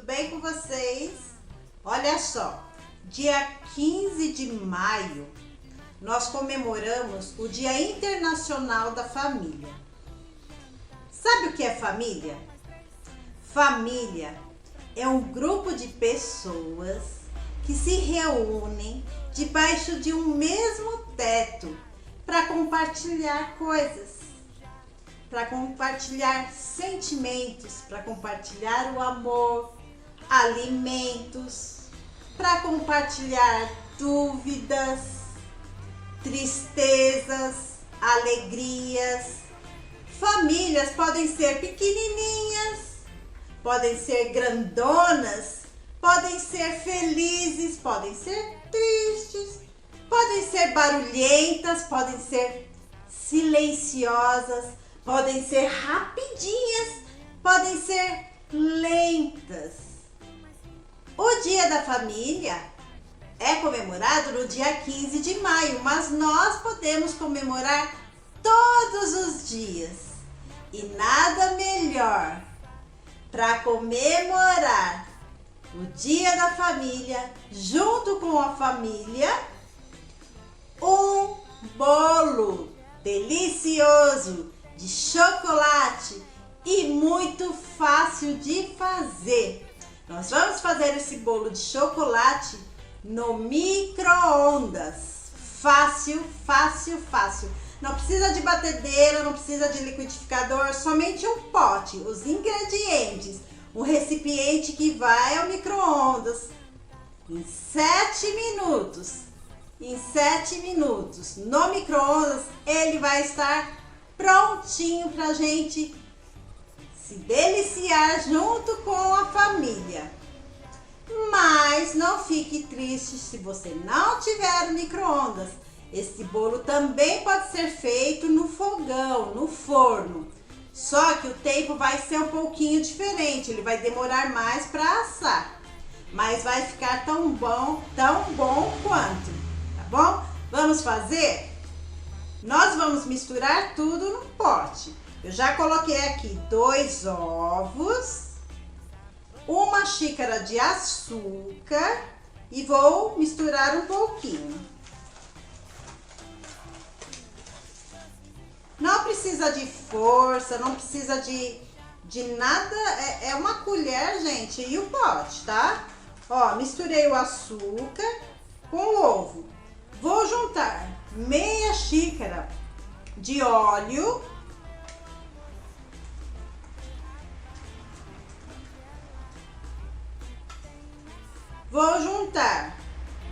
bem com vocês? Olha só, dia 15 de maio nós comemoramos o Dia Internacional da Família. Sabe o que é família? Família é um grupo de pessoas que se reúnem debaixo de um mesmo teto para compartilhar coisas, para compartilhar sentimentos, para compartilhar o amor, alimentos, para compartilhar dúvidas, tristezas, alegrias. Famílias podem ser pequenininhas, podem ser grandonas, podem ser felizes, podem ser tristes, podem ser barulhentas, podem ser silenciosas, podem ser rapidinhas, podem ser lentas. O Dia da Família é comemorado no dia 15 de maio, mas nós podemos comemorar todos os dias. E nada melhor para comemorar o Dia da Família, junto com a família, um bolo delicioso de chocolate e muito fácil de fazer. Nós vamos fazer esse bolo de chocolate no micro-ondas. Fácil, fácil, fácil. Não precisa de batedeira, não precisa de liquidificador, somente um pote, os ingredientes, um recipiente que vai ao micro-ondas. Em 7 minutos, no micro-ondas, ele vai estar prontinho pra gente se deliciar junto com a família. Mas não fique triste se você não tiver o micro-ondas. Esse bolo também pode ser feito no fogão, no forno. Só que o tempo vai ser um pouquinho diferente, ele vai demorar mais para assar. Mas vai ficar tão bom quanto, tá bom? Vamos fazer? Nós vamos misturar tudo no pote. Eu já coloquei aqui 2 ovos, 1 xícara de açúcar e vou misturar um pouquinho. Não precisa de força, não precisa de nada, é uma colher, gente, e o pote, tá? Ó, misturei o açúcar com o ovo. Vou juntar meia xícara de óleo. Vou juntar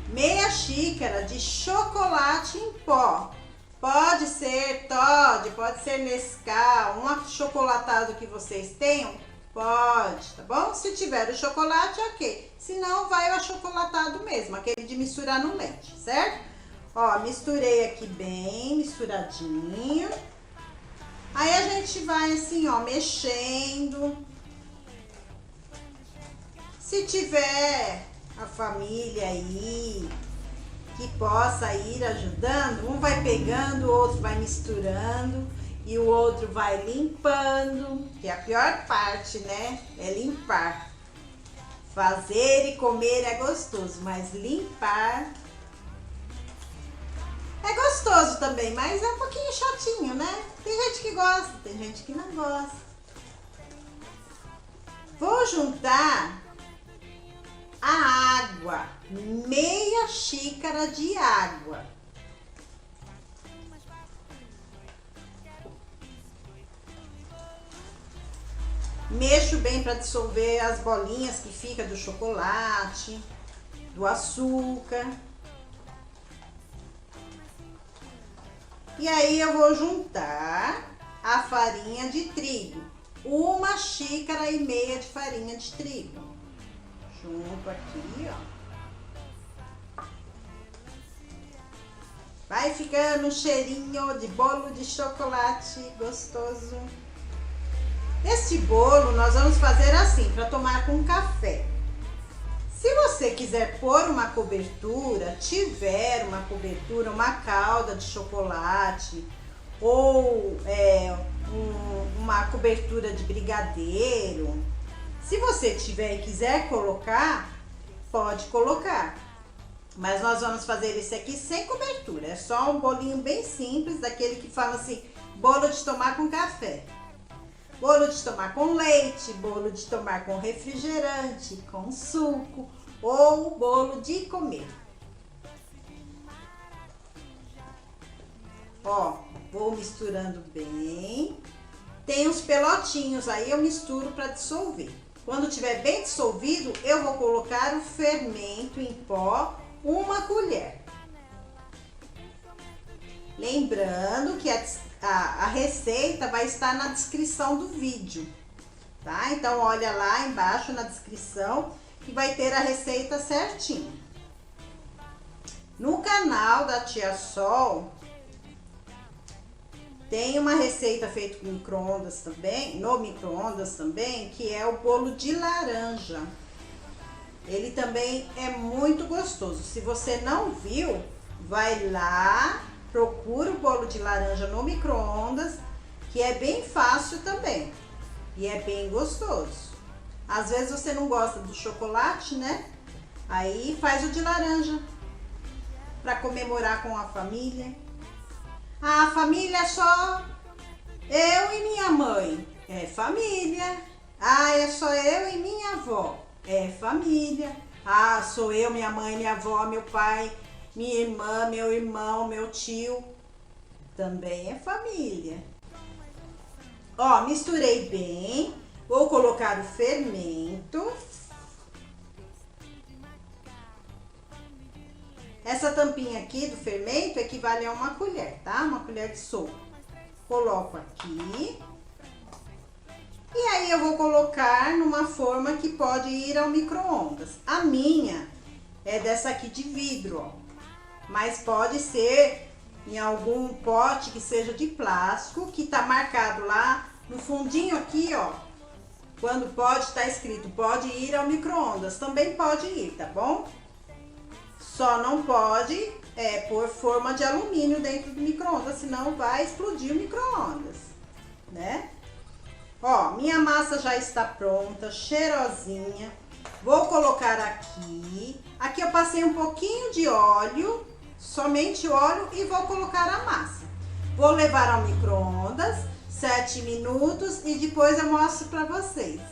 meia xícara de chocolate em pó. Pode ser Toddy, pode ser Nescau, um achocolatado que vocês tenham, pode, tá bom? Se tiver o chocolate, ok. Se não, vai o achocolatado mesmo, aquele de misturar no leite, certo? Ó, misturei aqui bem misturadinho. Aí a gente vai assim, ó, mexendo. Se tiver a família aí que possa ir ajudando, um vai pegando, o outro vai misturando e o outro vai limpando, que é a pior parte, né? É limpar. Fazer e comer é gostoso, mas limpar é gostoso também, mas é um pouquinho chatinho, né? Tem gente que gosta, tem gente que não gosta. Vou juntar a água, meia xícara de água. Mexo bem para dissolver as bolinhas que fica do chocolate, do açúcar. E aí eu vou juntar a farinha de trigo, 1,5 xícara de farinha de trigo. Junto aqui, ó. Vai ficando um cheirinho de bolo de chocolate gostoso. Esse bolo nós vamos fazer assim, para tomar com café. Se você quiser pôr uma cobertura, tiver uma cobertura, uma calda de chocolate ou uma cobertura de brigadeiro, Se você tiver e quiser colocar, pode colocar. Mas nós vamos fazer esse aqui sem cobertura. É só um bolinho bem simples, daquele que fala assim, bolo de tomar com café. Bolo de tomar com leite, bolo de tomar com refrigerante, com suco ou bolo de comer. Ó, vou misturando bem. Tem uns pelotinhos aí, eu misturo para dissolver. Quando tiver bem dissolvido, eu vou colocar o fermento em pó, 1 colher. Lembrando que a receita vai estar na descrição do vídeo, tá? Então, olha lá embaixo na descrição que vai ter a receita certinha. No canal da Tia Sol, tem uma receita feita com micro-ondas também, no micro-ondas também, que é o bolo de laranja. Ele também é muito gostoso. Se você não viu, vai lá, procura o bolo de laranja no micro-ondas, que é bem fácil também. E é bem gostoso. Às vezes você não gosta do chocolate, né? Aí faz o de laranja, para comemorar com a família. A família é só eu e minha mãe. É família. Ah, é só eu e minha avó. É família. Ah, sou eu, minha mãe, minha avó, meu pai, minha irmã, meu irmão, meu tio. Também é família. Ó, misturei bem. Vou colocar o fermento. Essa tampinha aqui do fermento equivale a 1 colher, tá? 1 colher de sopa. Coloco aqui. E aí eu vou colocar numa forma que pode ir ao micro-ondas. A minha é dessa aqui de vidro, ó. Mas pode ser em algum pote que seja de plástico, que tá marcado lá no fundinho aqui, ó. Quando pode, tá escrito, pode ir ao micro-ondas. Também pode ir, tá bom? Só não pode pôr forma de alumínio dentro do micro-ondas, senão vai explodir o micro-ondas, né? Ó, minha massa já está pronta, cheirosinha. Vou colocar aqui. Aqui eu passei um pouquinho de óleo, somente óleo, e vou colocar a massa. Vou levar ao micro-ondas 7 minutos e depois eu mostro para vocês.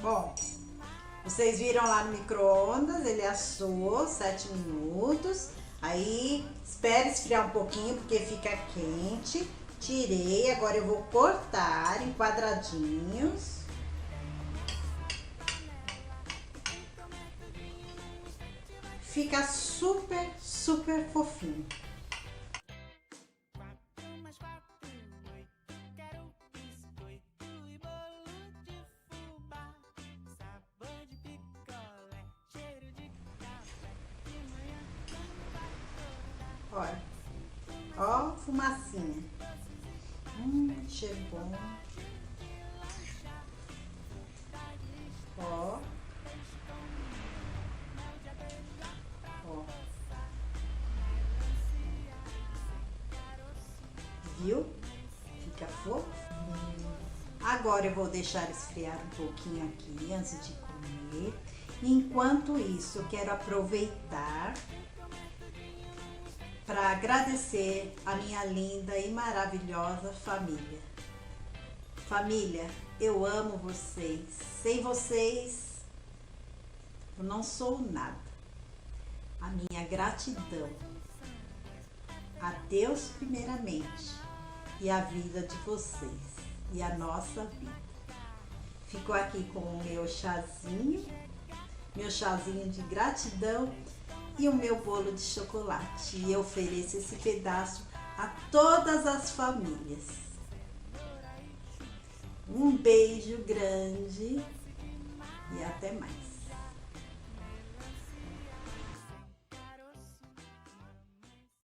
Bom, vocês viram lá no micro-ondas, ele assou 7 minutos. Aí, espere esfriar um pouquinho, porque fica quente. Tirei, agora eu vou cortar em quadradinhos. Fica super, super fofinho. Olha, ó, fumacinha. Cheiro bom. Ó. Ó. Viu? Fica fofo. Agora eu vou deixar esfriar um pouquinho aqui antes de comer. Enquanto isso, eu quero aproveitar para agradecer a minha linda e maravilhosa família. Família, eu amo vocês. Sem vocês, eu não sou nada. a minha gratidão a Deus primeiramente e a vida de vocês e a nossa vida. Fico aqui com o meu chazinho de gratidão e o meu bolo de chocolate. E eu ofereço esse pedaço a todas as famílias. Um beijo grande e até mais.